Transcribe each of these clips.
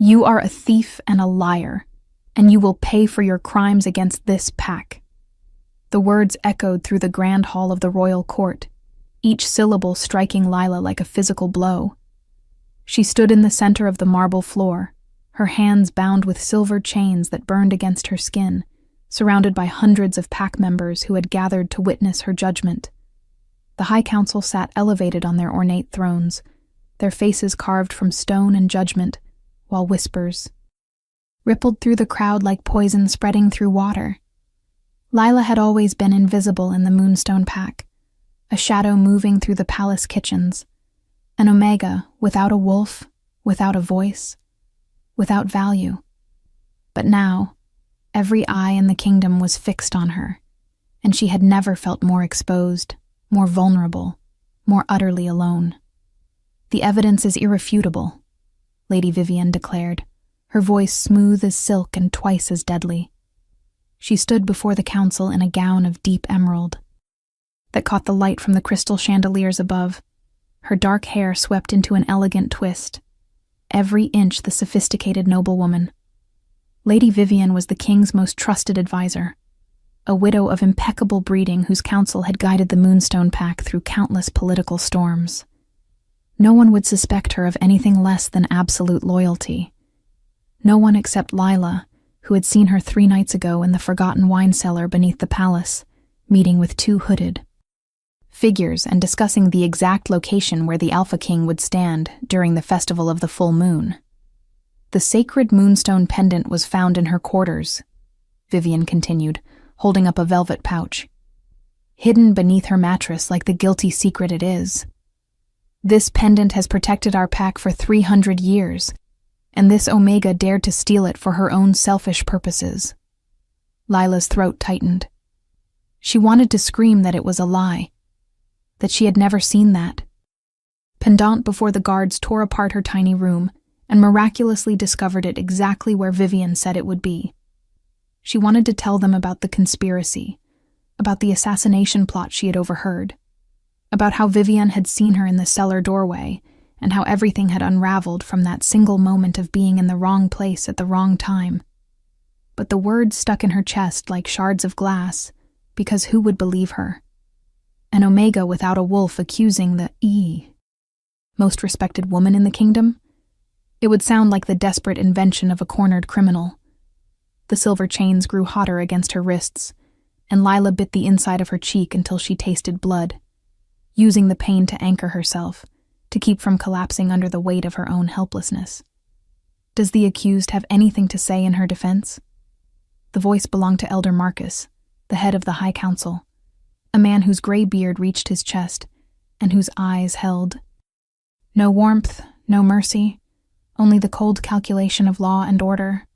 You are a thief and a liar, and you will pay for your crimes against this pack." The words echoed through the grand hall of the royal court, each syllable striking Lila like a physical blow. She stood in the center of the marble floor, her hands bound with silver chains that burned against her skin, surrounded by hundreds of pack members who had gathered to witness her judgment. The High Council sat elevated on their ornate thrones, their faces carved from stone and judgment, while whispers rippled through the crowd like poison spreading through water. Lila had always been invisible in the Moonstone Pack, a shadow moving through the palace kitchens, an omega without a wolf, without a voice, without value. But now, every eye in the kingdom was fixed on her, and she had never felt more exposed, more vulnerable, more utterly alone. "The evidence is irrefutable," Lady Vivian declared, her voice smooth as silk and twice as deadly. She stood before the council in a gown of deep emerald that caught the light from the crystal chandeliers above. Her dark hair swept into an elegant twist, every inch the sophisticated noblewoman. Lady Vivian was the king's most trusted advisor, a widow of impeccable breeding whose counsel had guided the Moonstone Pack through countless political storms. No one would suspect her of anything less than absolute loyalty. No one except Lila, who had seen her 3 nights ago in the forgotten wine cellar beneath the palace, meeting with 2 hooded figures and discussing the exact location where the Alpha King would stand during the festival of the full moon. "The sacred moonstone pendant was found in her quarters," Vivian continued, holding up a velvet pouch, "hidden beneath her mattress like the guilty secret it is. This pendant has protected our pack for 300 years, and this Omega dared to steal it for her own selfish purposes." Lila's throat tightened. She wanted to scream that it was a lie, that she had never seen that. Pendant before the guards tore apart her tiny room and miraculously discovered it exactly where Vivian said it would be. She wanted to tell them about the conspiracy, about the assassination plot she had overheard, about how Vivian had seen her in the cellar doorway and how everything had unraveled from that single moment of being in the wrong place at the wrong time. But the words stuck in her chest like shards of glass, because who would believe her? An Omega without a wolf accusing the most respected woman in the kingdom? It would sound like the desperate invention of a cornered criminal. The silver chains grew hotter against her wrists, and Lila bit the inside of her cheek until she tasted blood, using the pain to anchor herself, to keep from collapsing under the weight of her own helplessness. Does the accused have anything to say in her defense? The voice belonged to Elder Marcus, the head of the High Council, a man whose gray beard reached his chest and whose eyes held no warmth, no mercy, only the cold calculation of law and order.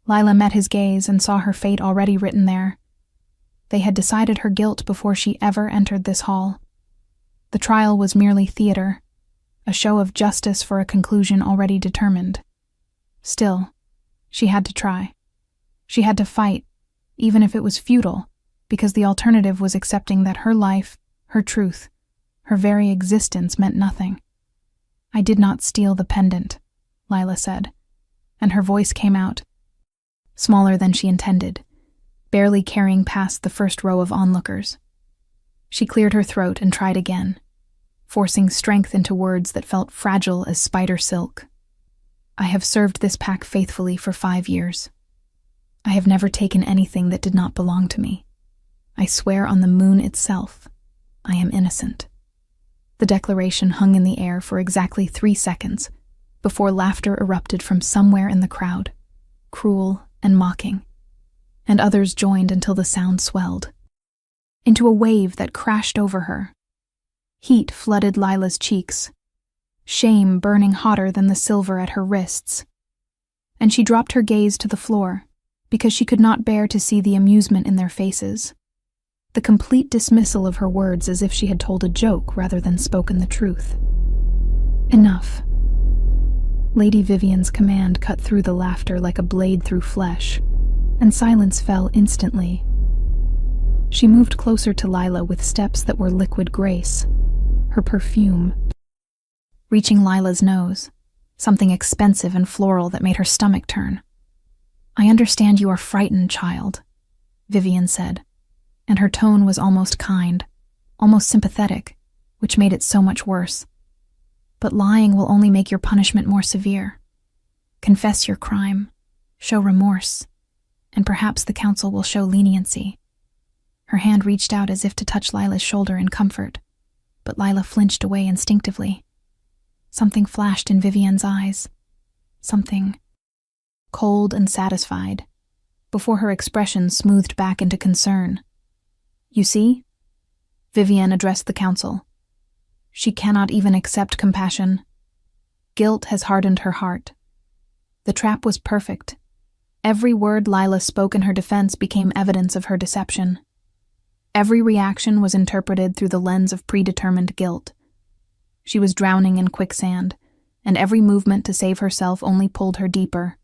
Lila met his gaze and saw her fate already written there. They had decided her guilt before she ever entered this hall. The trial was merely theater, a show of justice for a conclusion already determined. Still, she had to try. She had to fight, even if it was futile, because the alternative was accepting that her life, her truth, her very existence meant nothing. "I did not steal the pendant," Lila said, and her voice came out, smaller than she intended, barely carrying past the first row of onlookers. She cleared her throat and tried again, forcing strength into words that felt fragile as spider silk. "I have served this pack faithfully for 5 years. I have never taken anything that did not belong to me. I swear on the moon itself, I am innocent." The declaration hung in the air for exactly 3 seconds before laughter erupted from somewhere in the crowd, cruel and mocking, and others joined until the sound swelled into a wave that crashed over her. Heat flooded Lila's cheeks, shame burning hotter than the silver at her wrists, and she dropped her gaze to the floor because she could not bear to see the amusement in their faces, the complete dismissal of her words as if she had told a joke rather than spoken the truth. "Enough." Lady Vivian's command cut through the laughter like a blade through flesh, and silence fell instantly. She moved closer to Lila with steps that were liquid grace, her perfume reaching Lila's nose, something expensive and floral that made her stomach turn. "I understand you are frightened, child," Vivian said, and her tone was almost kind, almost sympathetic, which made it so much worse. "But lying will only make your punishment more severe. Confess your crime, show remorse, and perhaps the council will show leniency." Her hand reached out as if to touch Lila's shoulder in comfort, but Lila flinched away instinctively. Something flashed in Vivian's eyes, something cold and satisfied, before her expression smoothed back into concern. "You see?" Vivian addressed the council. "She cannot even accept compassion. Guilt has hardened her heart. The trap was perfect. Every word Lila spoke in her defense became evidence of her deception. Every reaction was interpreted through the lens of predetermined guilt. She was drowning in quicksand, and every movement to save herself only pulled her deeper.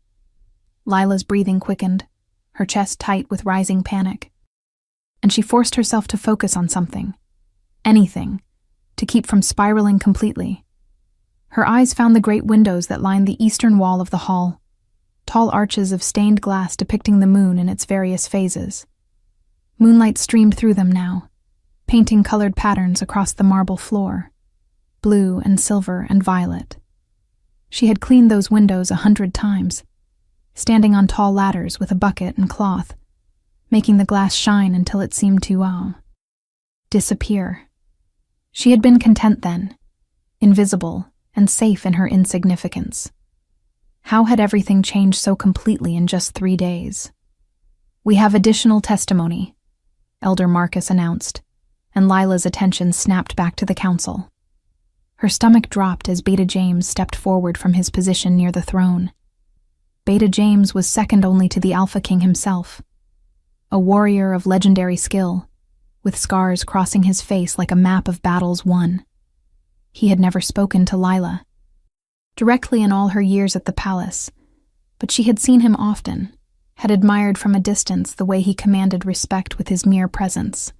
Lila's breathing quickened, her chest tight with rising panic, and she forced herself to focus on something, anything, to keep from spiraling completely. Her eyes found the great windows that lined the eastern wall of the hall, tall arches of stained glass depicting the moon in its various phases. Moonlight streamed through them now, painting colored patterns across the marble floor, blue and silver and violet. She had cleaned those windows 100 times, standing on tall ladders with a bucket and cloth, making the glass shine until it seemed to disappear. She had been content then, invisible and safe in her insignificance. How had everything changed so completely in just 3 days? "We have additional testimony," Elder Marcus announced, and Lila's attention snapped back to the council. Her stomach dropped as Beta James stepped forward from his position near the throne. Beta James was second only to the Alpha King himself, a warrior of legendary skill, with scars crossing his face like a map of battles won. He had never spoken to Lila directly in all her years at the palace, but she had seen him often, had admired from a distance the way he commanded respect with his mere presence.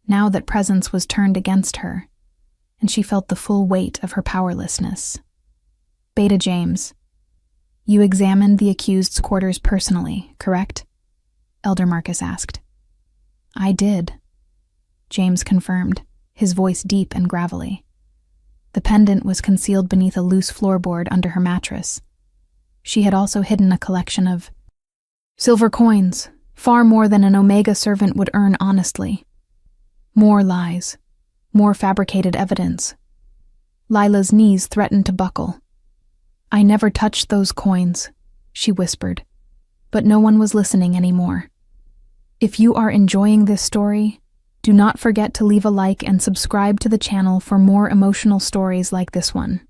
Now that presence was turned against her, and she felt the full weight of her powerlessness. "Beta James, you examined the accused's quarters personally, correct?" Elder Marcus asked. "I did," James confirmed, his voice deep and gravelly. The pendant was concealed beneath a loose floorboard under her mattress. She had also hidden a collection of silver coins, far more than an Omega servant would earn honestly. More lies, more fabricated evidence. Lila's knees threatened to buckle. "I never touched those coins," she whispered, but no one was listening anymore. If you are enjoying this story, do not forget to leave a like and subscribe to the channel for more emotional stories like this one.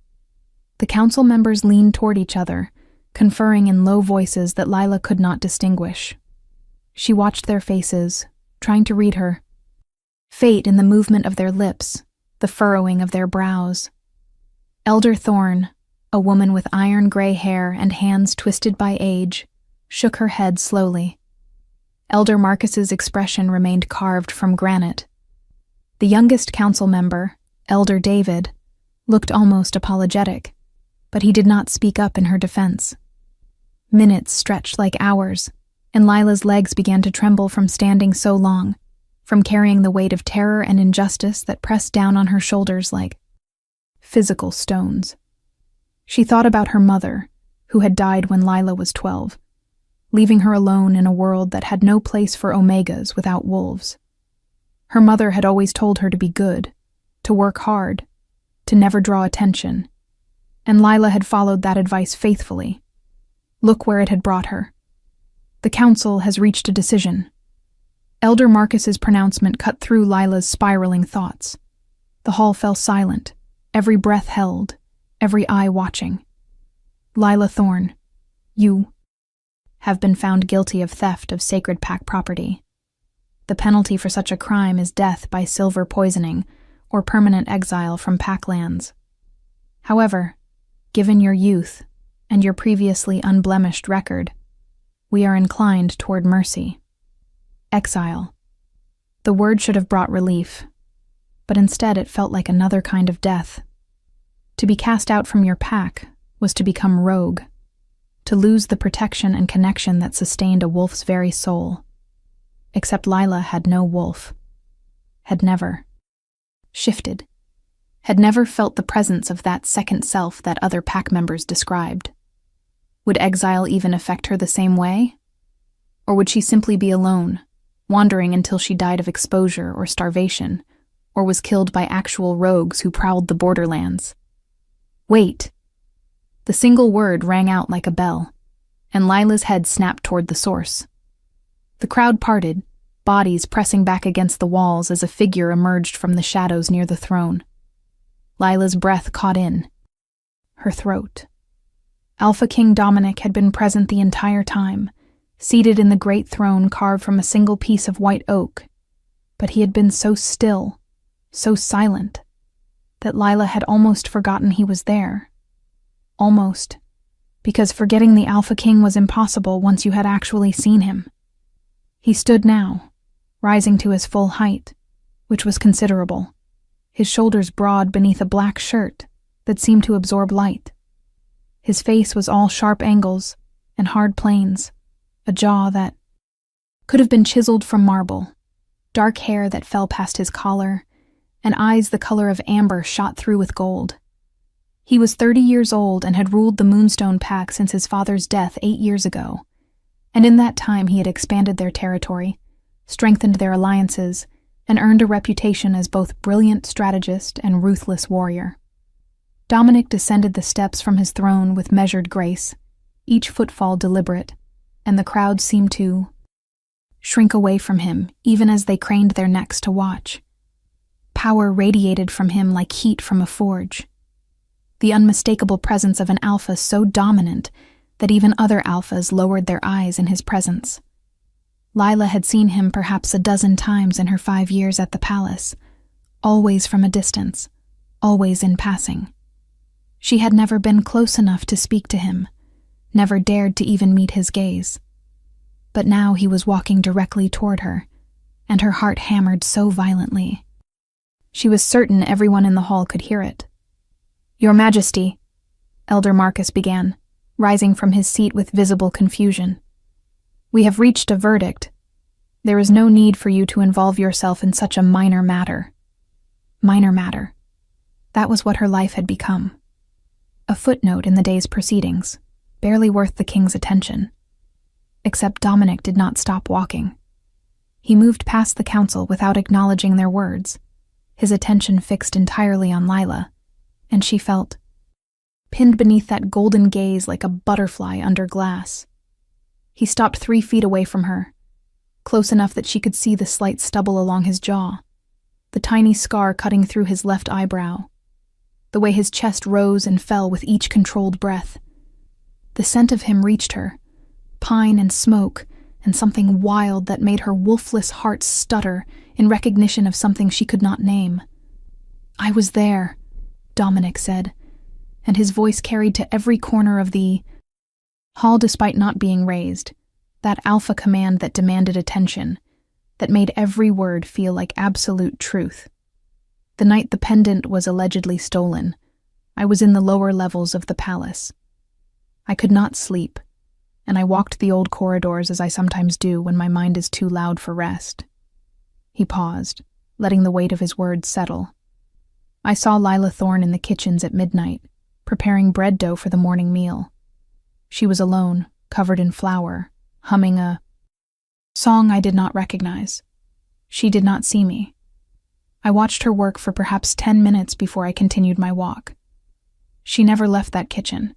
The council members leaned toward each other, conferring in low voices that Lila could not distinguish. She watched their faces, trying to read her. Fate in the movement of their lips, the furrowing of their brows. Elder Thorne, a woman with iron-gray hair and hands twisted by age, shook her head slowly. Elder Marcus's expression remained carved from granite. The youngest council member, Elder David, looked almost apologetic, but he did not speak up in her defense. Minutes stretched like hours, and Lila's legs began to tremble from standing so long, from carrying the weight of terror and injustice that pressed down on her shoulders like physical stones. She thought about her mother, who had died when Lila was 12, leaving her alone in a world that had no place for Omegas without wolves. Her mother had always told her to be good, to work hard, to never draw attention, and Lila had followed that advice faithfully. Look where it had brought her. The council has reached a decision. Elder Marcus's pronouncement cut through Lila's spiraling thoughts. The hall fell silent, every breath held, every eye watching. "Lila Thorne, you have been found guilty of theft of Sacred Pack property. The penalty for such a crime is death by silver poisoning or permanent exile from Pack lands. However, given your youth and your previously unblemished record, we are inclined toward mercy. Exile. The word should have brought relief, but instead it felt like another kind of death. To be cast out from your pack, was to become rogue, to lose the protection and connection that sustained a wolf's very soul. Except Lila had no wolf, had never shifted, had never felt the presence of that second self that other pack members described. Would exile even affect her the same way? Or would she simply be alone, wandering until she died of exposure or starvation, or was killed by actual rogues who prowled the borderlands? Wait! The single word rang out like a bell, and Lila's head snapped toward the source. The crowd parted, bodies pressing back against the walls as a figure emerged from the shadows near the throne. Lila's breath caught in her throat. Alpha King Dominic had been present the entire time, seated in the great throne carved from a single piece of white oak, but he had been so still, so silent, that Lila had almost forgotten he was there. Almost, because forgetting the Alpha King was impossible once you had actually seen him. He stood now, rising to his full height, which was considerable, his shoulders broad beneath a black shirt that seemed to absorb light. His face was all sharp angles and hard planes, a jaw that could have been chiseled from marble, dark hair that fell past his collar, and eyes the color of amber shot through with gold. He was 30 years old and had ruled the Moonstone Pack since his father's death 8 years ago, and in that time he had expanded their territory, strengthened their alliances, and earned a reputation as both brilliant strategist and ruthless warrior. Dominic descended the steps from his throne with measured grace, each footfall deliberate, and the crowd seemed to shrink away from him even as they craned their necks to watch. Power radiated from him like heat from a forge. The unmistakable presence of an alpha so dominant that even other alphas lowered their eyes in his presence. Lila had seen him perhaps a dozen times in her 5 years at the palace, always from a distance, always in passing. She had never been close enough to speak to him, never dared to even meet his gaze. But now he was walking directly toward her, and her heart hammered so violently. She was certain everyone in the hall could hear it. "Your Majesty," Elder Marcus began, rising from his seat with visible confusion. "We have reached a verdict. There is no need for you to involve yourself in such a minor matter." Minor matter. That was what her life had become. A footnote in the day's proceedings, barely worth the king's attention. Except Dominic did not stop walking. He moved past the council without acknowledging their words, his attention fixed entirely on Lila, and she felt pinned beneath that golden gaze like a butterfly under glass. He stopped 3 feet away from her, close enough that she could see the slight stubble along his jaw, the tiny scar cutting through his left eyebrow, the way his chest rose and fell with each controlled breath. The scent of him reached her, pine and smoke, and something wild that made her wolfless heart stutter in recognition of something she could not name. "I was there," Dominic said, and his voice carried to every corner of the hall despite not being raised, that alpha command that demanded attention, that made every word feel like absolute truth. The night the pendant was allegedly stolen, I was in the lower levels of the palace. I could not sleep, and I walked the old corridors as I sometimes do when my mind is too loud for rest. He paused, letting the weight of his words settle. I saw Lila Thorne in the kitchens at midnight, preparing bread dough for the morning meal. She was alone, covered in flour, humming a song I did not recognize. She did not see me. I watched her work for perhaps 10 minutes before I continued my walk. She never left that kitchen.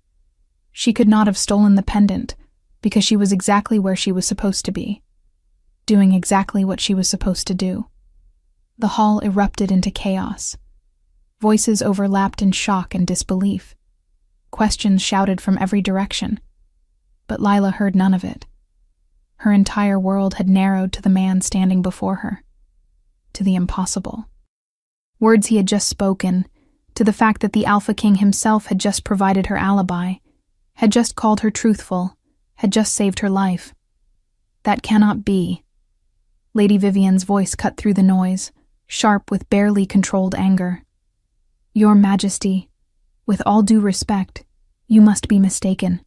She could not have stolen the pendant, because she was exactly where she was supposed to be, doing exactly what she was supposed to do. The hall erupted into chaos. Voices overlapped in shock and disbelief. Questions shouted from every direction. But Lila heard none of it. Her entire world had narrowed to the man standing before her, to the impossible. Words he had just spoken, to the fact that the Alpha King himself had just provided her alibi, had just called her truthful, had just saved her life. That cannot be. Lady Vivian's voice cut through the noise, sharp with barely controlled anger. Your Majesty, with all due respect, You must be mistaken.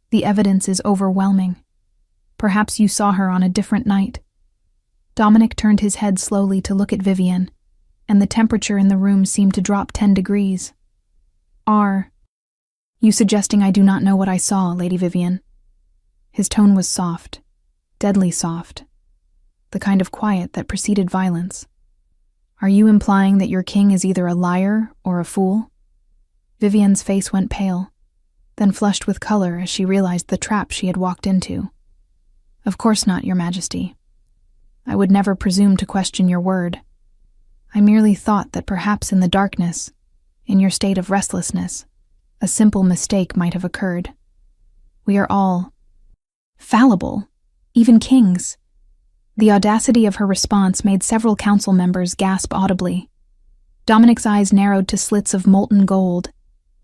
The evidence is overwhelming. Perhaps you saw her on a different night. Dominic turned his head slowly to look at Vivian, and the temperature in the room seemed to drop 10 degrees. Are you suggesting I do not know what I saw, Lady Vivian? His tone was soft, deadly soft, the kind of quiet that preceded violence. Are you implying that your king is either a liar or a fool? Vivian's face went pale, then flushed with color as she realized the trap she had walked into. Of course not, Your Majesty. I would never presume to question your word. I merely thought that perhaps in the darkness, in your state of restlessness, a simple mistake might have occurred. We are all fallible, even kings. The audacity of her response made several council members gasp audibly. Dominic's eyes narrowed to slits of molten gold,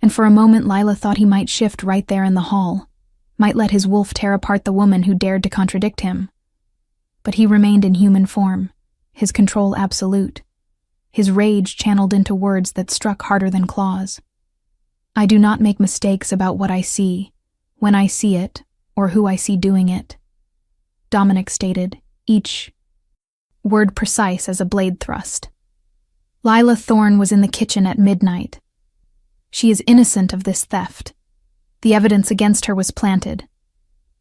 and for a moment Lila thought he might shift right there in the hall, might let his wolf tear apart the woman who dared to contradict him. But he remained in human form, his control absolute, his rage channeled into words that struck harder than claws. I do not make mistakes about what I see, when I see it, or who I see doing it, Dominic stated, each word precise as a blade thrust. Lila Thorne was in the kitchen at midnight. She is innocent of this theft. The evidence against her was planted.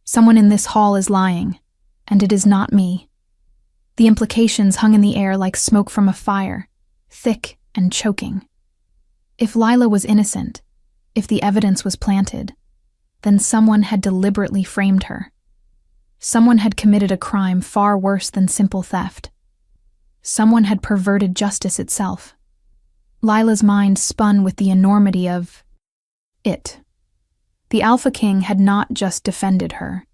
Someone in this hall is lying, and it is not me. The implications hung in the air like smoke from a fire, thick and choking. If Lila was innocent, if the evidence was planted, then someone had deliberately framed her. Someone had committed a crime far worse than simple theft. Someone had perverted justice itself. Lila's mind spun with the enormity of it. The Alpha King had not just defended her.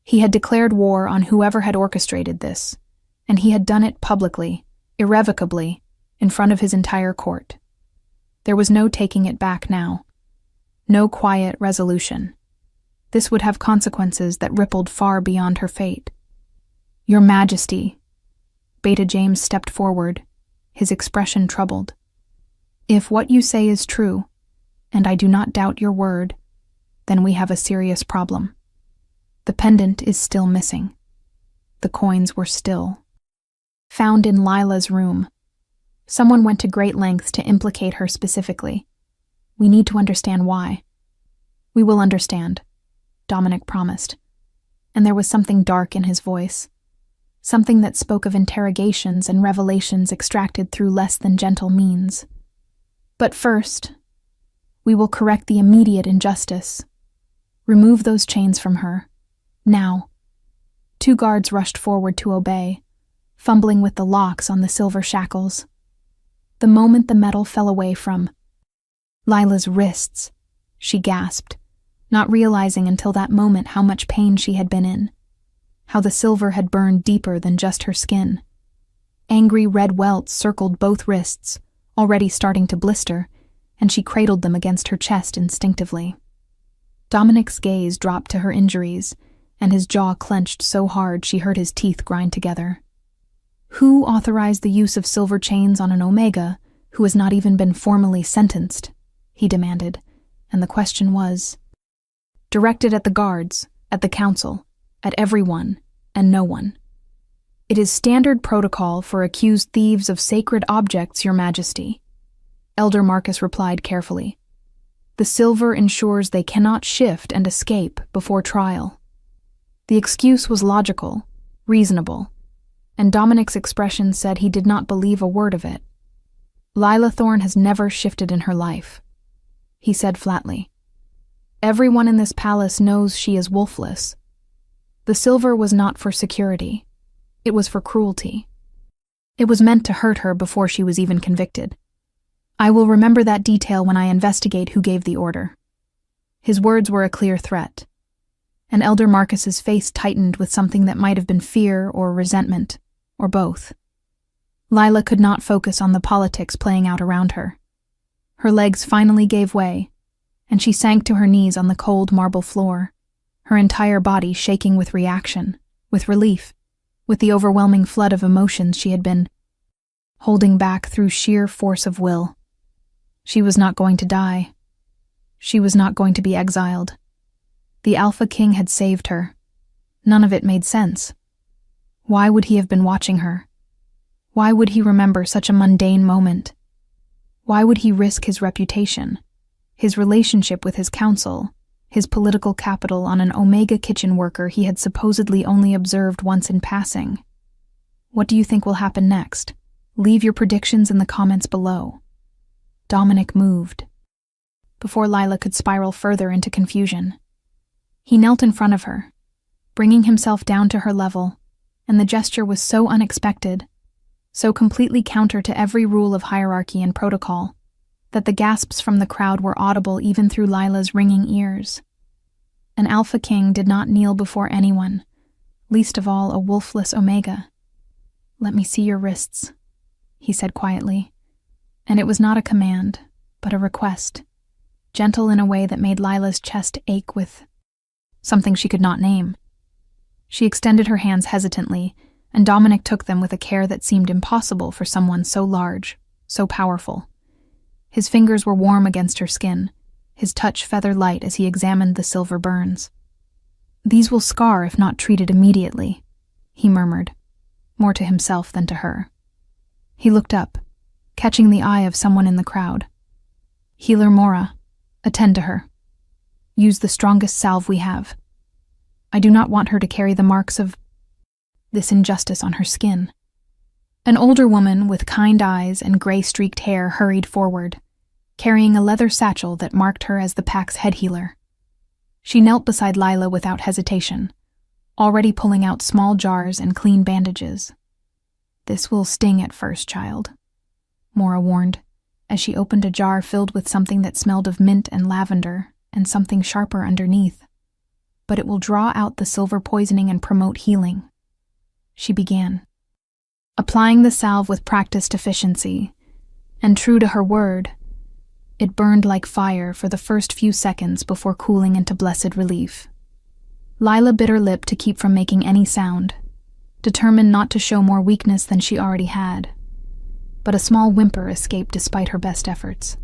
He had declared war on whoever had orchestrated this, and he had done it publicly, irrevocably, in front of his entire court. There was no taking it back now. No quiet resolution. This would have consequences that rippled far beyond her fate. Your Majesty. Beta James stepped forward, his expression troubled. If what you say is true, and I do not doubt your word, then we have a serious problem. The pendant is still missing. The coins were still found in Lila's room. Someone went to great lengths to implicate her specifically. We need to understand why. We will understand, Dominic promised. And there was something dark in his voice. Something that spoke of interrogations and revelations extracted through less than gentle means. But first, we will correct the immediate injustice. Remove those chains from her. Now. 2 guards rushed forward to obey, fumbling with the locks on the silver shackles. The moment the metal fell away from Lila's wrists, she gasped, not realizing until that moment how much pain she had been in, how the silver had burned deeper than just her skin. Angry red welts circled both wrists, already starting to blister, and she cradled them against her chest instinctively. Dominic's gaze dropped to her injuries, and his jaw clenched so hard she heard his teeth grind together. Who authorized the use of silver chains on an Omega who has not even been formally sentenced? He demanded, and the question was directed at the guards, at the council, at everyone, and no one. It is standard protocol for accused thieves of sacred objects, Your Majesty. Elder Marcus replied carefully. The silver ensures they cannot shift and escape before trial. The excuse was logical, reasonable, and Dominic's expression said he did not believe a word of it. Lila Thorne has never shifted in her life, he said flatly. Everyone in this palace knows she is wolfless. The silver was not for security. It was for cruelty. It was meant to hurt her before she was even convicted. I will remember that detail when I investigate who gave the order. His words were a clear threat, and Elder Marcus's face tightened with something that might have been fear or resentment, or both. Lila could not focus on the politics playing out around her. Her legs finally gave way, and she sank to her knees on the cold marble floor, her entire body shaking with reaction, with relief, with the overwhelming flood of emotions she had been holding back through sheer force of will. She was not going to die. She was not going to be exiled. The Alpha King had saved her. None of it made sense. Why would he have been watching her? Why would he remember such a mundane moment? Why would he risk his reputation, his relationship with his council, his political capital on an Omega kitchen worker he had supposedly only observed once in passing? What do you think will happen next? Leave your predictions in the comments below. Dominic moved. Before Lila could spiral further into confusion, he knelt in front of her, bringing himself down to her level, and the gesture was so unexpected, so completely counter to every rule of hierarchy and protocol, that the gasps from the crowd were audible even through Lila's ringing ears. An Alpha King did not kneel before anyone, least of all a wolfless Omega. "Let me see your wrists," he said quietly, and it was not a command, but a request, gentle in a way that made Lila's chest ache with something she could not name. She extended her hands hesitantly, and Dominic took them with a care that seemed impossible for someone so large, so powerful. His fingers were warm against her skin, his touch feather light as he examined the silver burns. "These will scar if not treated immediately," he murmured, more to himself than to her. He looked up, catching the eye of someone in the crowd. "Healer Mora, attend to her. Use the strongest salve we have. I do not want her to carry the marks of this injustice on her skin." An older woman with kind eyes and gray-streaked hair hurried forward, carrying a leather satchel that marked her as the pack's head healer. She knelt beside Lila without hesitation, already pulling out small jars and clean bandages. "This will sting at first, child," Mora warned, as she opened a jar filled with something that smelled of mint and lavender and something sharper underneath. "But it will draw out the silver poisoning and promote healing." She began, applying the salve with practiced efficiency, and true to her word, it burned like fire for the first few seconds before cooling into blessed relief. Lila bit her lip to keep from making any sound, determined not to show more weakness than she already had. But a small whimper escaped despite her best efforts.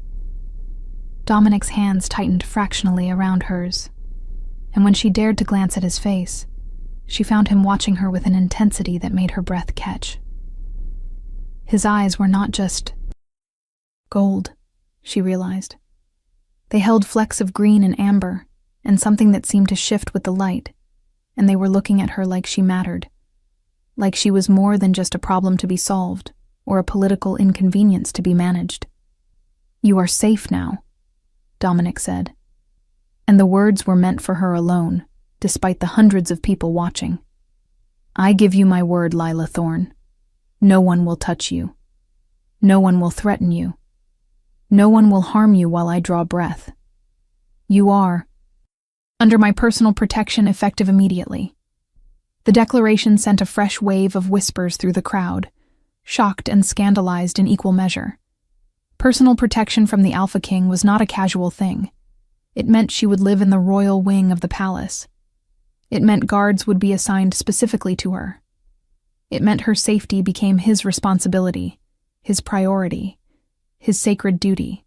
Dominic's hands tightened fractionally around hers, and when she dared to glance at his face, she found him watching her with an intensity that made her breath catch. His eyes were not just gold, she realized. They held flecks of green and amber, and something that seemed to shift with the light, and they were looking at her like she mattered, like she was more than just a problem to be solved, or a political inconvenience to be managed. "You are safe now," Dominic said, and the words were meant for her alone, despite the hundreds of people watching. "I give you my word, Lila Thorne. No one will touch you. No one will threaten you. No one will harm you while I draw breath. You are under my personal protection, effective immediately." The declaration sent a fresh wave of whispers through the crowd, shocked and scandalized in equal measure. Personal protection from the Alpha King was not a casual thing. It meant she would live in the royal wing of the palace. It meant guards would be assigned specifically to her. It meant her safety became his responsibility, his priority, his sacred duty.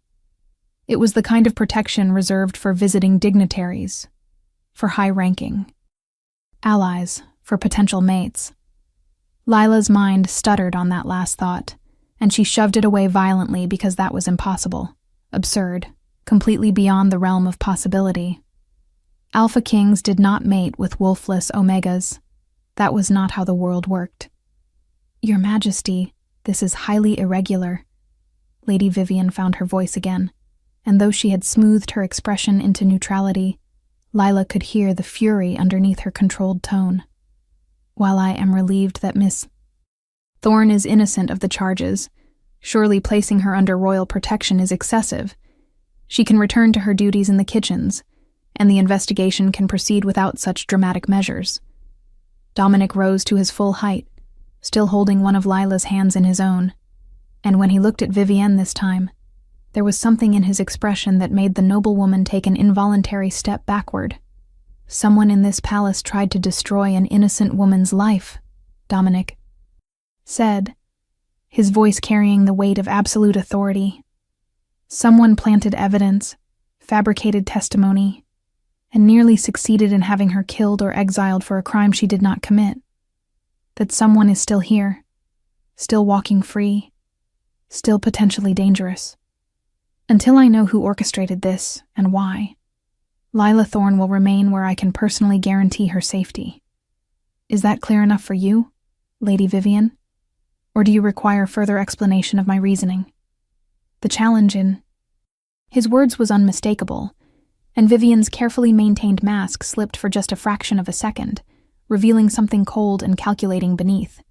It was the kind of protection reserved for visiting dignitaries, for high-ranking allies, for potential mates. Lila's mind stuttered on that last thought, and she shoved it away violently because that was impossible, absurd, completely beyond the realm of possibility. Alpha Kings did not mate with wolfless Omegas. That was not how the world worked. "Your Majesty, this is highly irregular." Lady Vivian found her voice again, and though she had smoothed her expression into neutrality, Lila could hear the fury underneath her controlled tone. "While I am relieved that Miss Thorne is innocent of the charges, surely placing her under royal protection is excessive. She can return to her duties in the kitchens, and the investigation can proceed without such dramatic measures." Dominic rose to his full height, still holding one of Lila's hands in his own, and when he looked at Vivienne this time, there was something in his expression that made the noblewoman take an involuntary step backward. "Someone in this palace tried to destroy an innocent woman's life," Dominic said, his voice carrying the weight of absolute authority. "Someone planted evidence, fabricated testimony, and nearly succeeded in having her killed or exiled for a crime she did not commit. That someone is still here, still walking free, still potentially dangerous. Until I know who orchestrated this and why, Lila Thorne will remain where I can personally guarantee her safety. Is that clear enough for you, Lady Vivian? Or do you require further explanation of my reasoning? The challenge in his words was unmistakable, and Vivian's carefully maintained mask slipped for just a fraction of a second, revealing something cold and calculating beneath.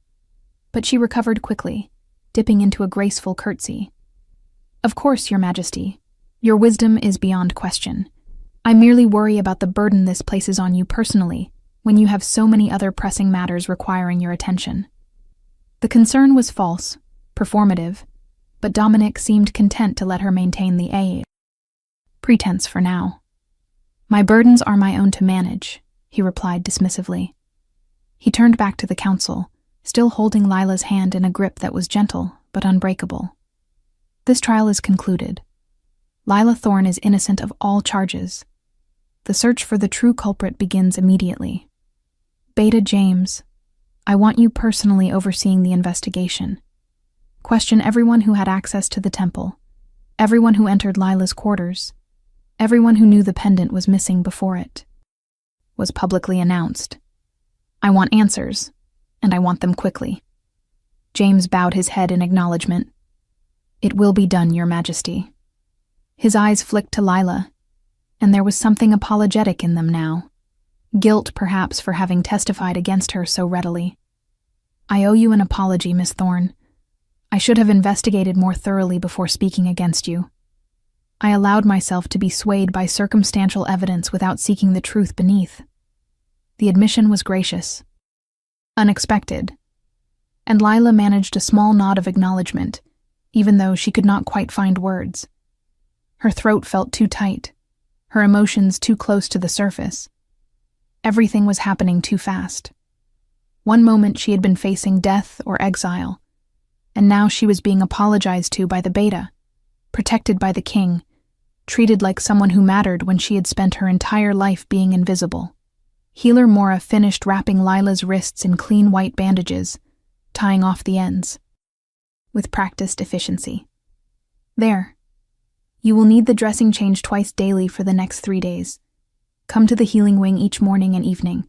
But she recovered quickly, dipping into a graceful curtsy. Of course, Your Majesty. Your wisdom is beyond question. I merely worry about the burden this places on you personally, when you have so many other pressing matters requiring your attention. The concern was false, performative, but Dominic seemed content to let her maintain the pretense for now. My burdens are my own to manage, he replied dismissively. He turned back to the council, still holding Lila's hand in a grip that was gentle but unbreakable. This trial is concluded. Lila Thorne is innocent of all charges. The search for the true culprit begins immediately. Beta James, I want you personally overseeing the investigation. Question everyone who had access to the temple, everyone who entered Lila's quarters, everyone who knew the pendant was missing before it was publicly announced. I want answers, and I want them quickly. James bowed his head in acknowledgement. It will be done, Your Majesty. His eyes flicked to Lila, and there was something apologetic in them now. Guilt, perhaps, for having testified against her so readily. I owe you an apology, Miss Thorne. I should have investigated more thoroughly before speaking against you. I allowed myself to be swayed by circumstantial evidence without seeking the truth beneath. The admission was gracious, unexpected, and Lila managed a small nod of acknowledgement, even though she could not quite find words. Her throat felt too tight, her emotions too close to the surface. Everything was happening too fast. One moment she had been facing death or exile, and now she was being apologized to by the Beta, protected by the king, treated like someone who mattered when she had spent her entire life being invisible. Healer Mora finished wrapping Lila's wrists in clean white bandages, tying off the ends, with practiced efficiency. There. You will need the dressing change twice daily for the next 3 days. Come to the healing wing each morning and evening.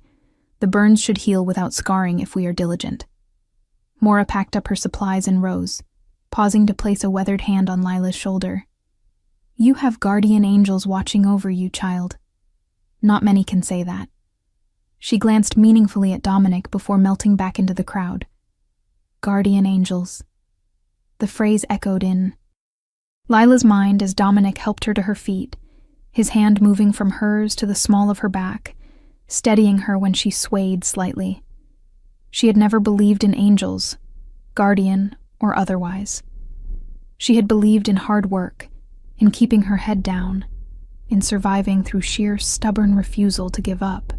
The burns should heal without scarring if we are diligent. Mora packed up her supplies and rose, pausing to place a weathered hand on Lila's shoulder. You have guardian angels watching over you, child. Not many can say that. She glanced meaningfully at Dominic before melting back into the crowd. Guardian angels. The phrase echoed in Lila's mind as Dominic helped her to her feet, his hand moving from hers to the small of her back, steadying her when she swayed slightly. She had never believed in angels, guardian or otherwise. She had believed in hard work, in keeping her head down, in surviving through sheer stubborn refusal to give up.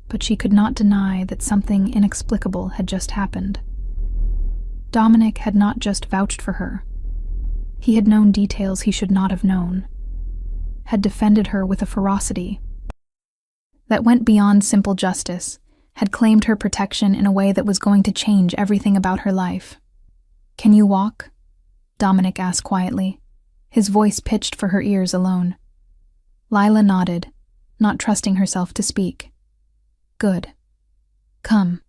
But she could not deny that something inexplicable had just happened. Dominic had not just vouched for her. He had known details he should not have known, had defended her with a ferocity that went beyond simple justice, had claimed her protection in a way that was going to change everything about her life. Can you walk? Dominic asked quietly, his voice pitched for her ears alone. Lila nodded, not trusting herself to speak. Good. Come.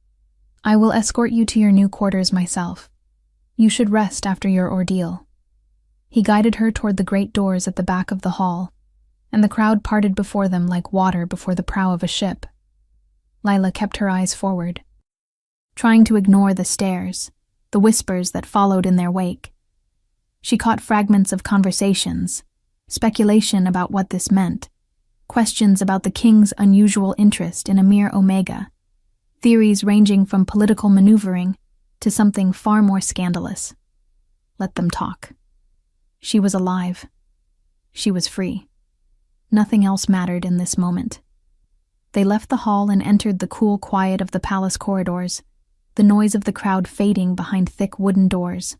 I will escort you to your new quarters myself. You should rest after your ordeal. He guided her toward the great doors at the back of the hall, and the crowd parted before them like water before the prow of a ship. Lila kept her eyes forward, trying to ignore the stares, the whispers that followed in their wake. She caught fragments of conversations, speculation about what this meant, questions about the king's unusual interest in a mere Omega, theories ranging from political maneuvering to something far more scandalous. Let them talk. She was alive. She was free. Nothing else mattered in this moment. They left the hall and entered the cool quiet of the palace corridors, the noise of the crowd fading behind thick wooden doors.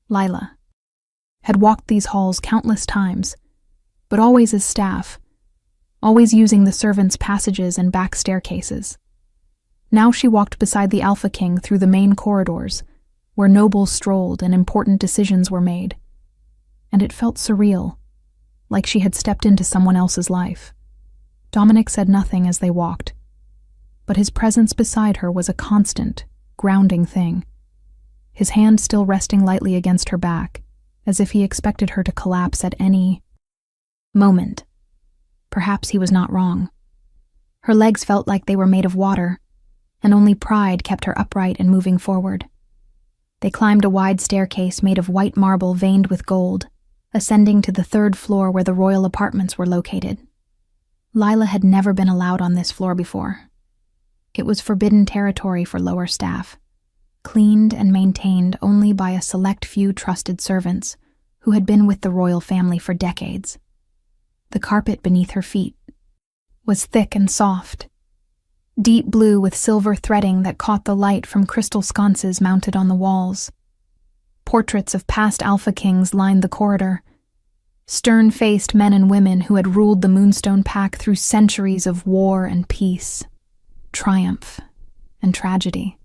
Lila had walked these halls countless times, but always as staff, always using the servants' passages and back staircases. Now she walked beside the Alpha King through the main corridors, where nobles strolled and important decisions were made. And it felt surreal, like she had stepped into someone else's life. Dominic said nothing as they walked, but his presence beside her was a constant, grounding thing, his hand still resting lightly against her back, as if he expected her to collapse at any moment. Perhaps he was not wrong. Her legs felt like they were made of water, and only pride kept her upright and moving forward. They climbed a wide staircase made of white marble veined with gold, ascending to the 3rd floor where the royal apartments were located. Lila had never been allowed on this floor before. It was forbidden territory for lower staff, cleaned and maintained only by a select few trusted servants who had been with the royal family for decades. The carpet beneath her feet was thick and soft, deep blue with silver threading that caught the light from crystal sconces mounted on the walls. Portraits of past Alpha Kings lined the corridor, stern-faced men and women who had ruled the Moonstone Pack through centuries of war and peace, triumph and tragedy.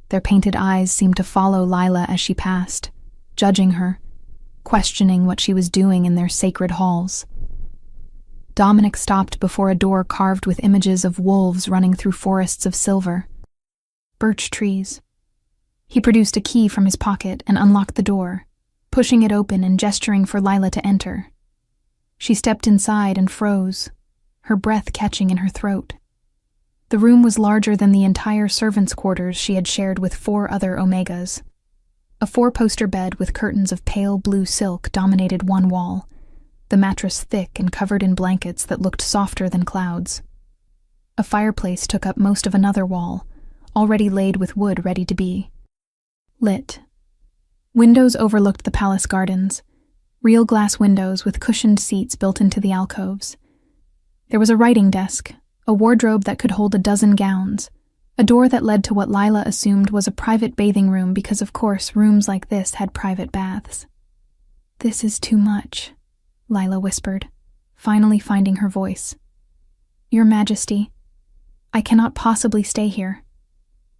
Their painted eyes seemed to follow Lila as she passed, judging her, questioning what she was doing in their sacred halls. Dominic stopped before a door carved with images of wolves running through forests of silver, birch trees. He produced a key from his pocket and unlocked the door, pushing it open and gesturing for Lila to enter. She stepped inside and froze, her breath catching in her throat. The room was larger than the entire servants' quarters she had shared with 4 other Omegas. A 4-poster bed with curtains of pale blue silk dominated one wall, the mattress thick and covered in blankets that looked softer than clouds. A fireplace took up most of another wall, already laid with wood ready to be lit. Windows overlooked the palace gardens, real glass windows with cushioned seats built into the alcoves. There was a writing desk, a wardrobe that could hold a dozen gowns, a door that led to what Lila assumed was a private bathing room because, of course, rooms like this had private baths. "This is too much," Lila whispered, finally finding her voice. "Your Majesty, I cannot possibly stay here.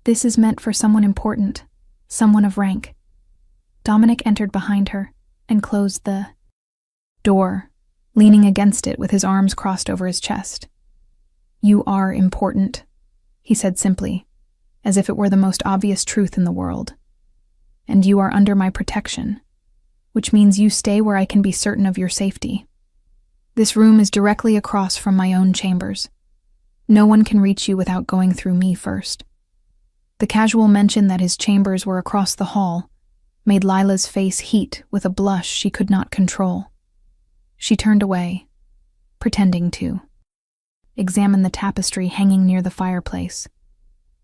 This is meant for someone important, someone of rank." Dominic entered behind her and closed the door, leaning against it with his arms crossed over his chest. "You are important," he said simply, as if it were the most obvious truth in the world. "And you are under my protection, which means you stay where I can be certain of your safety. This room is directly across from my own chambers. No one can reach you without going through me first." The casual mention that his chambers were across the hall made Lila's face heat with a blush she could not control. She turned away, pretending to examine the tapestry hanging near the fireplace,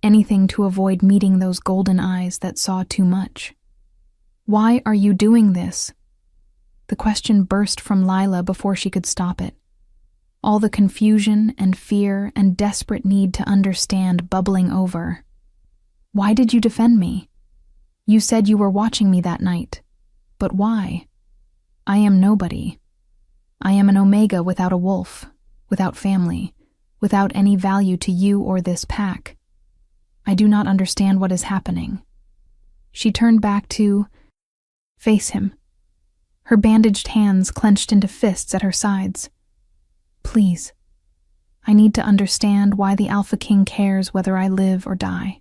anything to avoid meeting those golden eyes that saw too much. "Why are you doing this?" The question burst from Lila before she could stop it. All the confusion and fear and desperate need to understand bubbling over. "Why did you defend me? You said you were watching me that night. But why? I am nobody. I am an Omega without a wolf, without family, without any value to you or this pack. I do not understand what is happening." She turned back to face him, her bandaged hands clenched into fists at her sides. "Please, I need to understand why the Alpha King cares whether I live or die."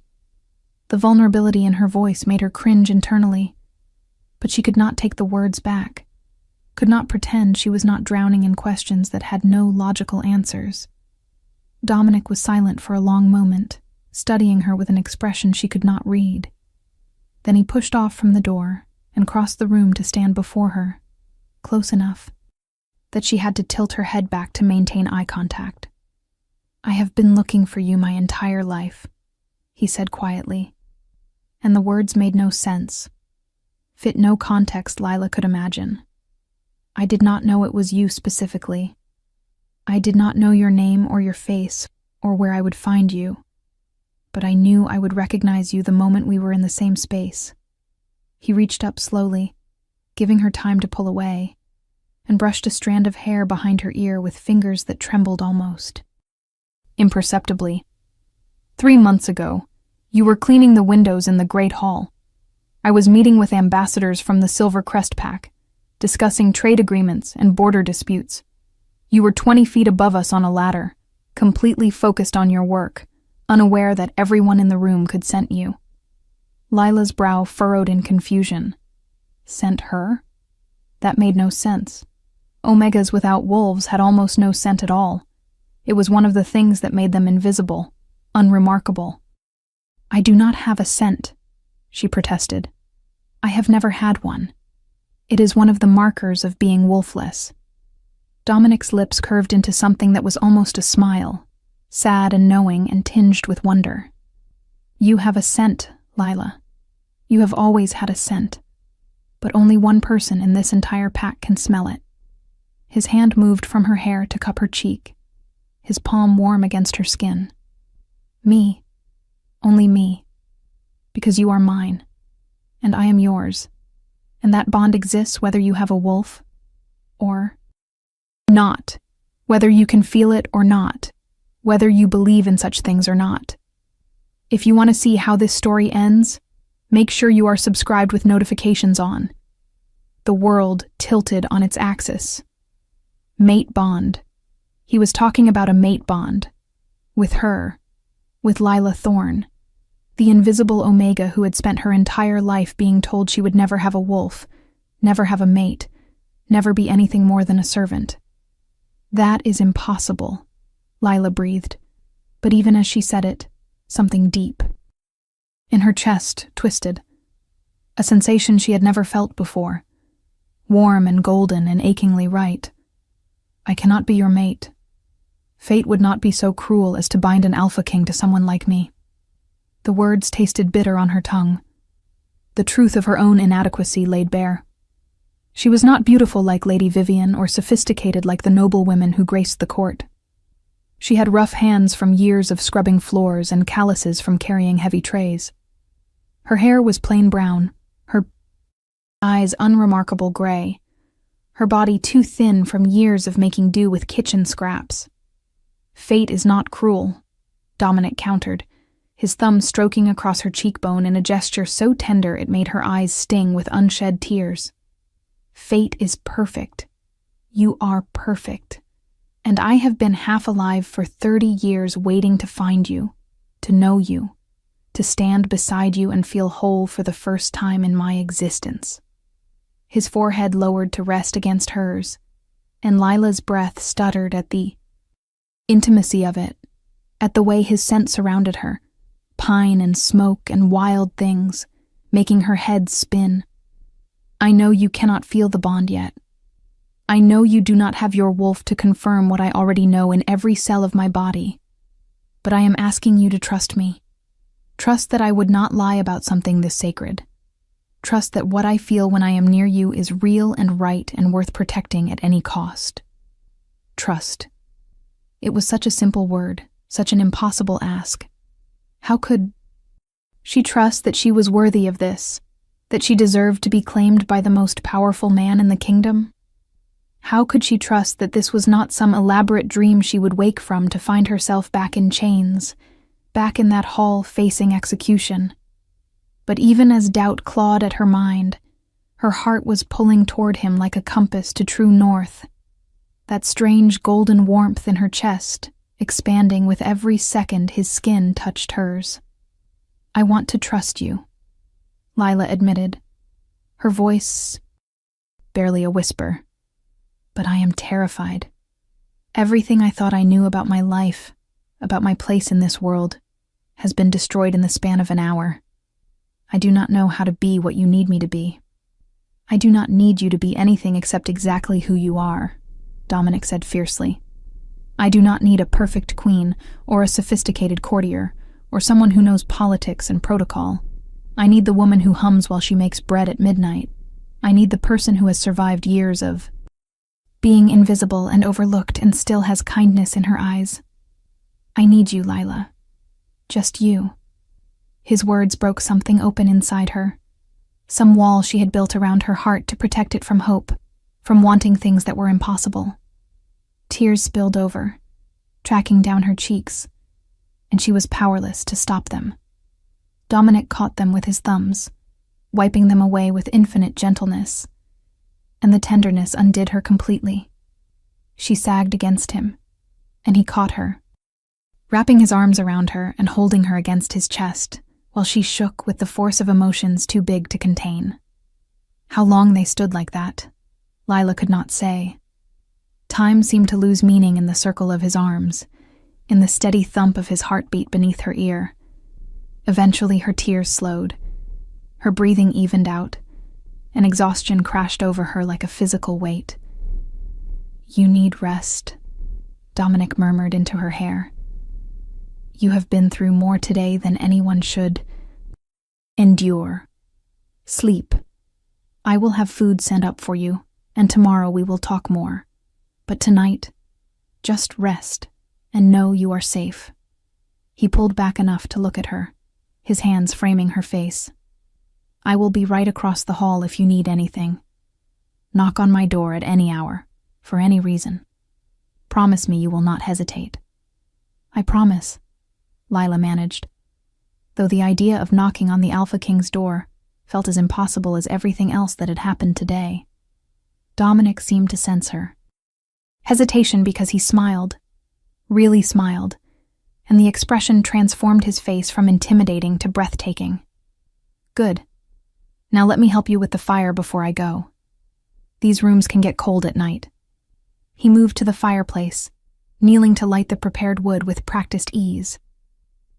The vulnerability in her voice made her cringe internally, but she could not take the words back, could not pretend she was not drowning in questions that had no logical answers. Dominic was silent for a long moment, studying her with an expression she could not read. Then he pushed off from the door and crossed the room to stand before her, close enough that she had to tilt her head back to maintain eye contact. "I have been looking for you my entire life," he said quietly, and the words made no sense, fit no context Lila could imagine. "I did not know it was you specifically. I did not know your name or your face or where I would find you, but I knew I would recognize you the moment we were in the same space." He reached up slowly, giving her time to pull away, and brushed a strand of hair behind her ear with fingers that trembled almost imperceptibly. 3 months ago, you were cleaning the windows in the Great Hall. I was meeting with ambassadors from the Silver Crest Pack, discussing trade agreements and border disputes. You were 20 feet above us on a ladder, completely focused on your work, unaware that everyone in the room could scent you. Lila's brow furrowed in confusion. Scent her? That made no sense. Omegas without wolves had almost no scent at all. It was one of the things that made them invisible, unremarkable. I do not have a scent, she protested. I have never had one. It is one of the markers of being wolfless. Dominic's lips curved into something that was almost a smile, sad and knowing and tinged with wonder. You have a scent, Lila. You have always had a scent. But only one person in this entire pack can smell it. His hand moved from her hair to cup her cheek, his palm warm against her skin. Me. Only me. Because you are mine, and I am yours, and that bond exists whether you have a wolf or not, whether you can feel it or not, whether you believe in such things or not. If you want to see how this story ends, make sure you are subscribed with notifications on. The world tilted on its axis. Mate bond. He was talking about a mate bond. With her. With Lila Thorne. The invisible Omega who had spent her entire life being told she would never have a wolf, never have a mate, never be anything more than a servant. That is impossible, Lila breathed, but even as she said it, something deep in her chest twisted. A sensation she had never felt before, warm and golden and achingly right. I cannot be your mate. Fate would not be so cruel as to bind an alpha king to someone like me. The words tasted bitter on her tongue. The truth of her own inadequacy laid bare. She was not beautiful like Lady Vivian or sophisticated like the noble women who graced the court. She had rough hands from years of scrubbing floors and calluses from carrying heavy trays. Her hair was plain brown, her eyes unremarkable gray, her body too thin from years of making do with kitchen scraps. Fate is not cruel, Dominic countered, his thumb stroking across her cheekbone in a gesture so tender it made her eyes sting with unshed tears. Fate is perfect. You are perfect. And I have been half alive for 30 years waiting to find you, to know you, to stand beside you and feel whole for the first time in my existence. His forehead lowered to rest against hers, and Lila's breath stuttered at the intimacy of it, at the way his scent surrounded her, pine and smoke and wild things, making her head spin. I know you cannot feel the bond yet. I know you do not have your wolf to confirm what I already know in every cell of my body. But I am asking you to trust me. Trust that I would not lie about something this sacred. Trust that what I feel when I am near you is real and right and worth protecting at any cost. Trust. It was such a simple word, such an impossible ask. How could she trust that she was worthy of this, that she deserved to be claimed by the most powerful man in the kingdom? How could she trust that this was not some elaborate dream she would wake from to find herself back in chains, back in that hall facing execution? But even as doubt clawed at her mind, her heart was pulling toward him like a compass to true north. That strange golden warmth in her chest, expanding with every second his skin touched hers. I want to trust you, Lila admitted, her voice barely a whisper. But I am terrified. Everything I thought I knew about my life, about my place in this world, has been destroyed in the span of an hour. I do not know how to be what you need me to be. I do not need you to be anything except exactly who you are, Dominic said fiercely. I do not need a perfect queen, or a sophisticated courtier, or someone who knows politics and protocol. I need the woman who hums while she makes bread at midnight. I need the person who has survived years of being invisible and overlooked and still has kindness in her eyes. I need you, Lila. Just you. His words broke something open inside her, some wall she had built around her heart to protect it from hope, from wanting things that were impossible. Tears spilled over, tracking down her cheeks, and she was powerless to stop them. Dominic caught them with his thumbs, wiping them away with infinite gentleness, and the tenderness undid her completely. She sagged against him, and he caught her, wrapping his arms around her and holding her against his chest, while she shook with the force of emotions too big to contain. How long they stood like that, Lila could not say. Time seemed to lose meaning in the circle of his arms, in the steady thump of his heartbeat beneath her ear. Eventually her tears slowed, her breathing evened out, and exhaustion crashed over her like a physical weight. "You need rest," Dominic murmured into her hair. "You have been through more today than anyone should endure. Sleep. I will have food sent up for you, and tomorrow we will talk more. But tonight, just rest and know you are safe." He pulled back enough to look at her, his hands framing her face. "I will be right across the hall if you need anything. Knock on my door at any hour, for any reason. Promise me you will not hesitate." "I promise," Lila managed, though the idea of knocking on the Alpha King's door felt as impossible as everything else that had happened today. Dominic seemed to sense her. Hesitation because he smiled, really smiled, and the expression transformed his face from intimidating to breathtaking. "Good. Now let me help you with the fire before I go. These rooms can get cold at night." He moved to the fireplace, kneeling to light the prepared wood with practiced ease.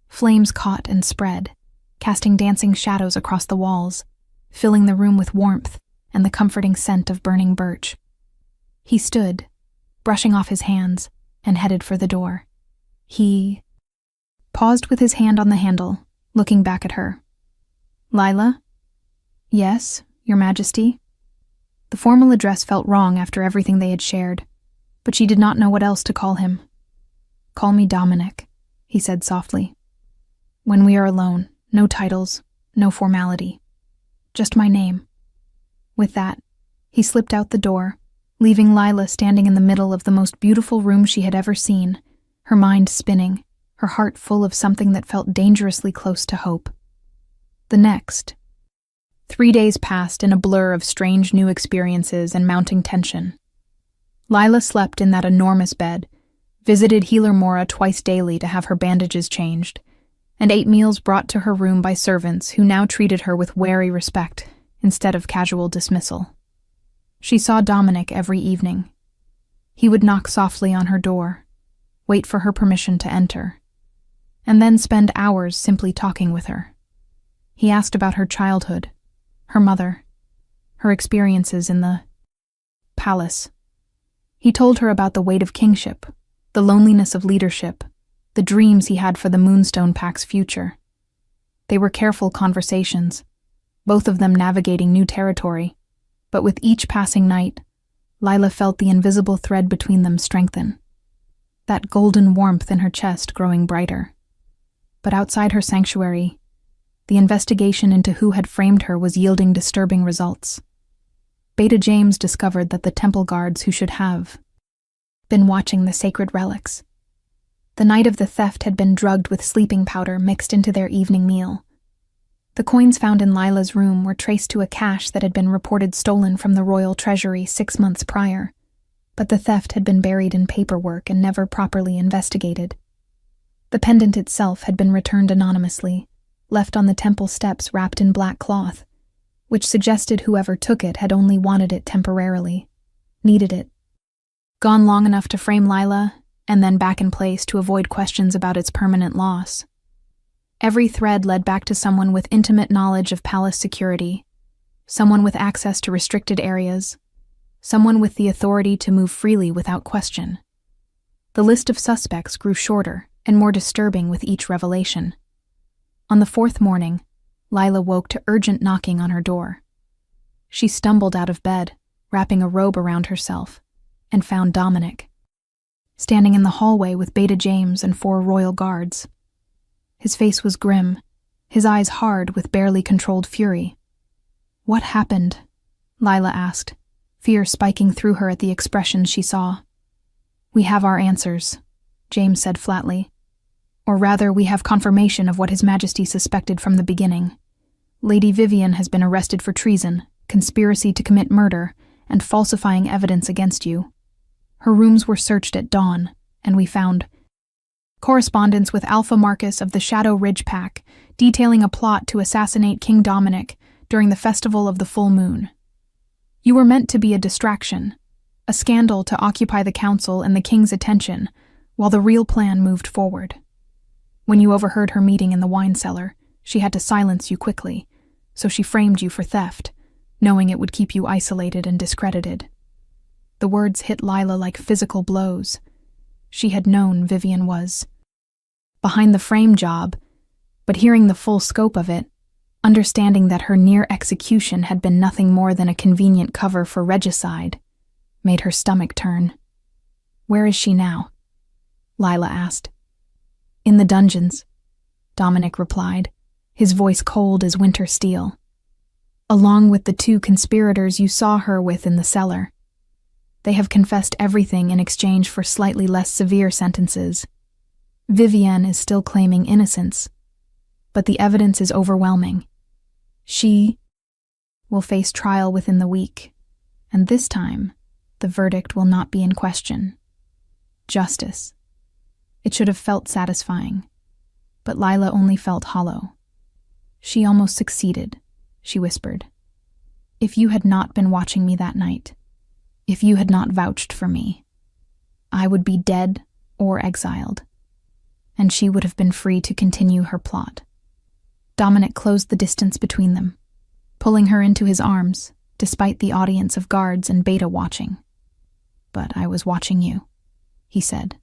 Flames caught and spread, casting dancing shadows across the walls, filling the room with warmth and the comforting scent of burning birch. He stood, brushing off his hands, and headed for the door. He paused with his hand on the handle, looking back at her. "Lila?" "Yes, Your Majesty?" The formal address felt wrong after everything they had shared, but she did not know what else to call him. "Call me Dominic," he said softly. "When we are alone, no titles, no formality. Just my name." With that, he slipped out the door, leaving Lila standing in the middle of the most beautiful room she had ever seen, her mind spinning, her heart full of something that felt dangerously close to hope. The next 3 days passed in a blur of strange new experiences and mounting tension. Lila slept in that enormous bed, visited Healer Mora twice daily to have her bandages changed, and ate meals brought to her room by servants who now treated her with wary respect instead of casual dismissal. She saw Dominic every evening. He would knock softly on her door, wait for her permission to enter, and then spend hours simply talking with her. He asked about her childhood, her mother, her experiences in the palace. He told her about the weight of kingship, the loneliness of leadership, the dreams he had for the Moonstone Pack's future. They were careful conversations, both of them navigating new territory, but with each passing night, Lila felt the invisible thread between them strengthen, that golden warmth in her chest growing brighter. But outside her sanctuary, the investigation into who had framed her was yielding disturbing results. Beta James discovered that the temple guards who should have been watching the sacred relics. The night of the theft had been drugged with sleeping powder mixed into their evening meal. The coins found in Lila's room were traced to a cache that had been reported stolen from the royal treasury 6 months prior, but the theft had been buried in paperwork and never properly investigated. The pendant itself had been returned anonymously, left on the temple steps wrapped in black cloth, which suggested whoever took it had only wanted it temporarily, needed it. Gone long enough to frame Lila, and then back in place to avoid questions about its permanent loss. Every thread led back to someone with intimate knowledge of palace security, someone with access to restricted areas, someone with the authority to move freely without question. The list of suspects grew shorter and more disturbing with each revelation. On the 4th morning, Lila woke to urgent knocking on her door. She stumbled out of bed, wrapping a robe around herself, and found Dominic, standing in the hallway with Beta James and 4 royal guards. His face was grim, his eyes hard with barely controlled fury. "What happened?" Lila asked, fear spiking through her at the expressions she saw. "We have our answers," James said flatly. "Or rather, we have confirmation of what His Majesty suspected from the beginning. Lady Vivian has been arrested for treason, conspiracy to commit murder, and falsifying evidence against you. Her rooms were searched at dawn, and we found correspondence with Alpha Marcus of the Shadow Ridge Pack, detailing a plot to assassinate King Dominic during the Festival of the Full Moon. You were meant to be a distraction, a scandal to occupy the council and the king's attention, while the real plan moved forward. When you overheard her meeting in the wine cellar, she had to silence you quickly, so she framed you for theft, knowing it would keep you isolated and discredited." The words hit Lila like physical blows. She had known Vivian was behind the frame job, but hearing the full scope of it, understanding that her near execution had been nothing more than a convenient cover for regicide, made her stomach turn. "Where is she now?" Lila asked. "In the dungeons," Dominic replied, his voice cold as winter steel. "Along with the 2 conspirators you saw her with in the cellar. They have confessed everything in exchange for slightly less severe sentences. Vivienne is still claiming innocence, but the evidence is overwhelming. She will face trial within the week, and this time, the verdict will not be in question. Justice. It should have felt satisfying, but Lila only felt hollow. She almost succeeded, she whispered. If you had not been watching me that night, if you had not vouched for me, I would be dead or exiled, and she would have been free to continue her plot. Dominic closed the distance between them, pulling her into his arms, despite the audience of guards and beta watching. But I was watching you, he said,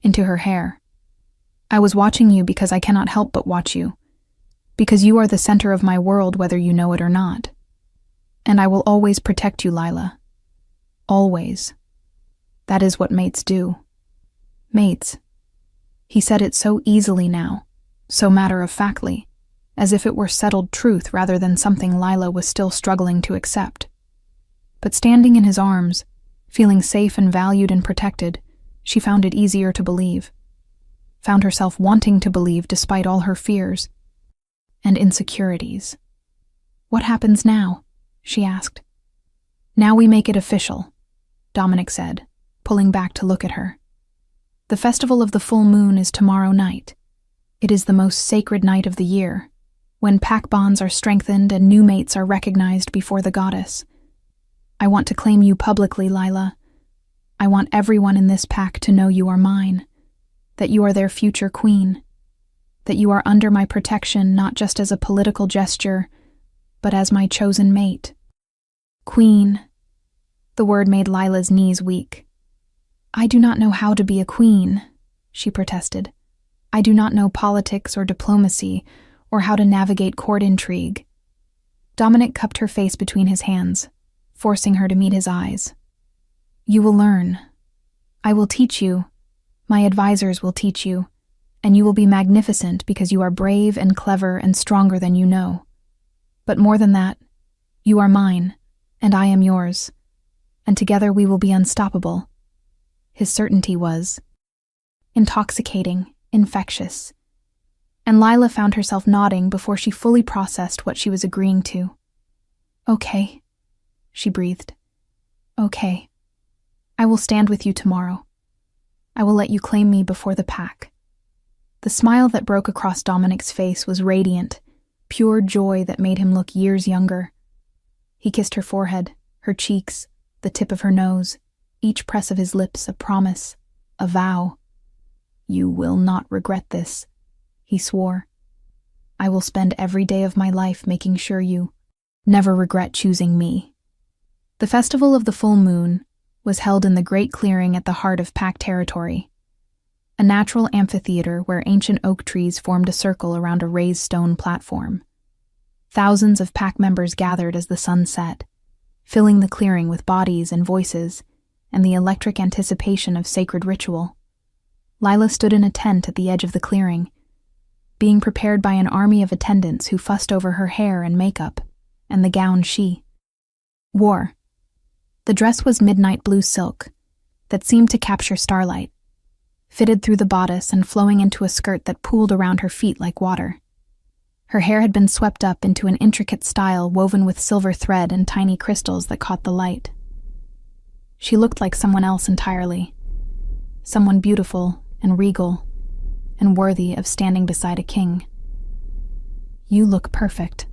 into her hair. I was watching you because I cannot help but watch you, because you are the center of my world whether you know it or not. And I will always protect you, Lila. Always. That is what mates do. Mates. He said it so easily now, so matter-of-factly, as if it were settled truth rather than something Lila was still struggling to accept. But standing in his arms, feeling safe and valued and protected, she found it easier to believe. Found herself wanting to believe despite all her fears and insecurities. What happens now? She asked. Now we make it official, Dominic said, pulling back to look at her. The festival of the full moon is tomorrow night. It is the most sacred night of the year, when pack bonds are strengthened and new mates are recognized before the goddess. I want to claim you publicly, Lila. I want everyone in this pack to know you are mine, that you are their future queen, that you are under my protection not just as a political gesture, but as my chosen mate. Queen. The word made Lila's knees weak. I do not know how to be a queen, she protested. I do not know politics or diplomacy, or how to navigate court intrigue. Dominic cupped her face between his hands, forcing her to meet his eyes. You will learn. I will teach you. My advisors will teach you, and you will be magnificent because you are brave and clever and stronger than you know. But more than that, you are mine, and I am yours, and together we will be unstoppable. His certainty was intoxicating, infectious, and Lila found herself nodding before she fully processed what she was agreeing to. Okay, she breathed. Okay. I will stand with you tomorrow. I will let you claim me before the pack. The smile that broke across Dominic's face was radiant, pure joy that made him look years younger. He kissed her forehead, her cheeks, the tip of her nose, each press of his lips a promise, a vow. You will not regret this, he swore. I will spend every day of my life making sure you never regret choosing me. The festival of the full moon was held in the great clearing at the heart of Pack territory, a natural amphitheater where ancient oak trees formed a circle around a raised stone platform. Thousands of Pack members gathered as the sun set, filling the clearing with bodies and voices and the electric anticipation of sacred ritual. Lila stood in a tent at the edge of the clearing, being prepared by an army of attendants who fussed over her hair and makeup and the gown she wore. The dress was midnight blue silk that seemed to capture starlight, fitted through the bodice and flowing into a skirt that pooled around her feet like water. Her hair had been swept up into an intricate style woven with silver thread and tiny crystals that caught the light. She looked like someone else entirely, someone beautiful and regal and worthy of standing beside a king. "You look perfect,"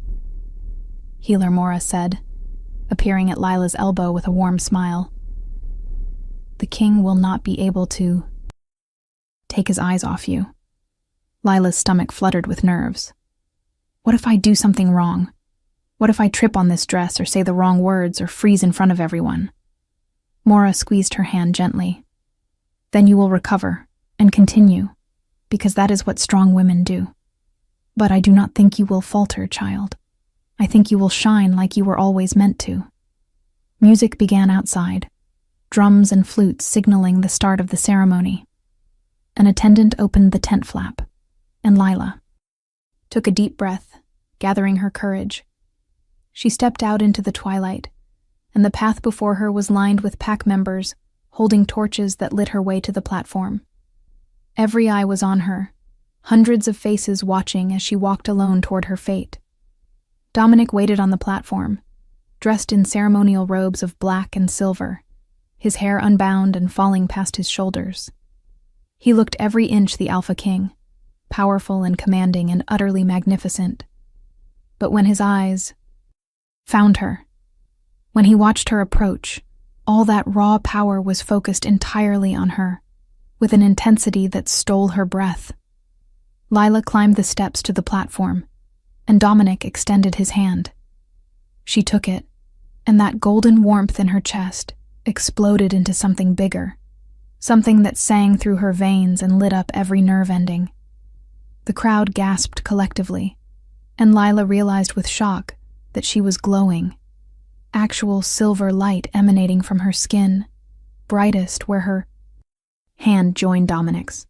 Healer Mora said, appearing at Lila's elbow with a warm smile. "The king will not be able to take his eyes off you." Lila's stomach fluttered with nerves. What if I do something wrong? What if I trip on this dress or say the wrong words or freeze in front of everyone? Mora squeezed her hand gently. "Then you will recover and continue, because that is what strong women do. But I do not think you will falter, child. I think you will shine like you were always meant to." Music began outside, drums and flutes signaling the start of the ceremony. An attendant opened the tent flap, and Lila took a deep breath, gathering her courage. She stepped out into the twilight, and the path before her was lined with pack members holding torches that lit her way to the platform. Every eye was on her, hundreds of faces watching as she walked alone toward her fate. Dominic waited on the platform, dressed in ceremonial robes of black and silver, his hair unbound and falling past his shoulders. He looked every inch the Alpha King, powerful and commanding and utterly magnificent. But when his eyes found her, when he watched her approach, all that raw power was focused entirely on her, with an intensity that stole her breath. Lila climbed the steps to the platform, and Dominic extended his hand. She took it, and that golden warmth in her chest exploded into something bigger, something that sang through her veins and lit up every nerve ending. The crowd gasped collectively, and Lila realized with shock that she was glowing, actual silver light emanating from her skin, brightest where her hand joined Dominic's.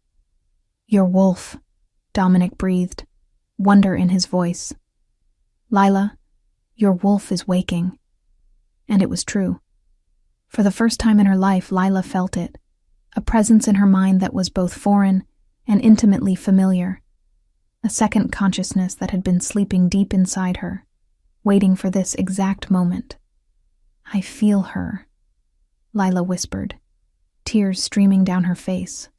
"Your wolf," Dominic breathed, wonder in his voice. "Lila, your wolf is waking." And it was true. For the first time in her life, Lila felt it, a presence in her mind that was both foreign and intimately familiar, a second consciousness that had been sleeping deep inside her, waiting for this exact moment. "I feel her," Lila whispered, tears streaming down her face.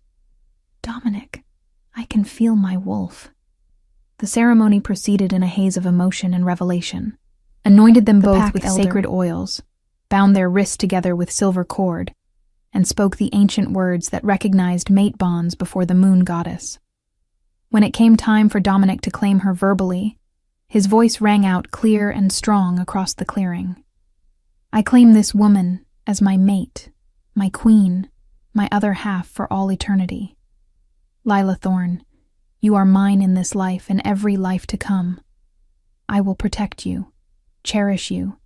"Dominic, I can feel my wolf." The ceremony proceeded in a haze of emotion and revelation, anointed them both with sacred oils, bound their wrists together with silver cord, and spoke the ancient words that recognized mate bonds before the moon goddess. When it came time for Dominic to claim her verbally, his voice rang out clear and strong across the clearing. "I claim this woman as my mate, my queen, my other half for all eternity. Lila Thorne, you are mine in this life and every life to come. I will protect you, cherish you,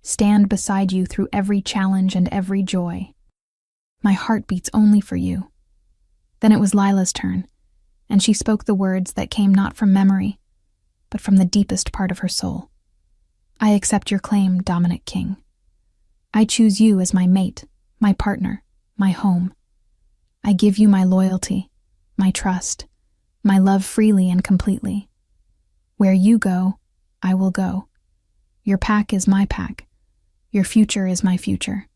stand beside you through every challenge and every joy. My heart beats only for you." Then it was Lila's turn, and she spoke the words that came not from memory, but from the deepest part of her soul. "I accept your claim, Dominic King. I choose you as my mate, my partner, my home. I give you my loyalty, my trust, my love freely and completely. Where you go, I will go. Your pack is my pack. Your future is my future."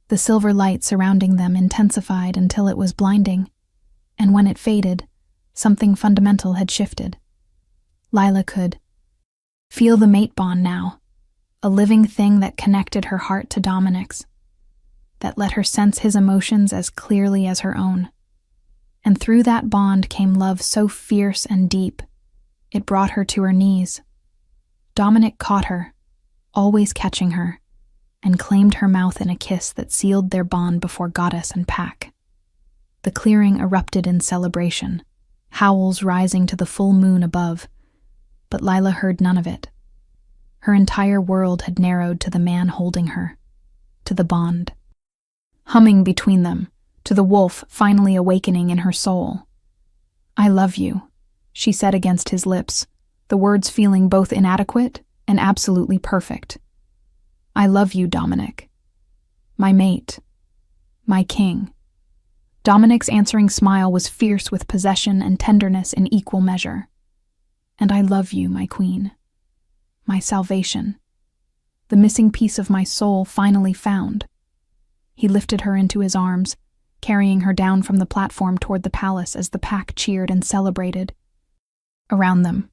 The silver light surrounding them intensified until it was blinding, and when it faded, something fundamental had shifted. Lila could feel the mate bond now, a living thing that connected her heart to Dominic's, that let her sense his emotions as clearly as her own. And through that bond came love so fierce and deep, it brought her to her knees. Dominic caught her, always catching her, and claimed her mouth in a kiss that sealed their bond before goddess and pack. The clearing erupted in celebration, howls rising to the full moon above, but Lila heard none of it. Her entire world had narrowed to the man holding her, to the bond. Humming between them, to the wolf finally awakening in her soul. "I love you," she said against his lips, the words feeling both inadequate and absolutely perfect. "I love you, Dominic." My mate. My king. Dominic's answering smile was fierce with possession and tenderness in equal measure. And I love you, my queen. My salvation. The missing piece of my soul finally found. He lifted her into his arms, carrying her down from the platform toward the palace as the pack cheered and celebrated. Around them,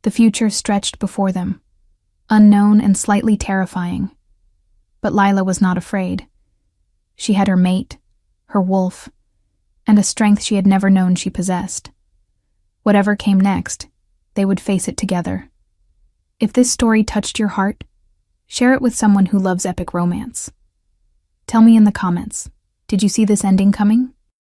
the future stretched before them, unknown and slightly terrifying. But Lila was not afraid. She had her mate, her wolf, and a strength she had never known she possessed. Whatever came next, they would face it together. If this story touched your heart, share it with someone who loves epic romance. Tell me in the comments, did you see this ending coming?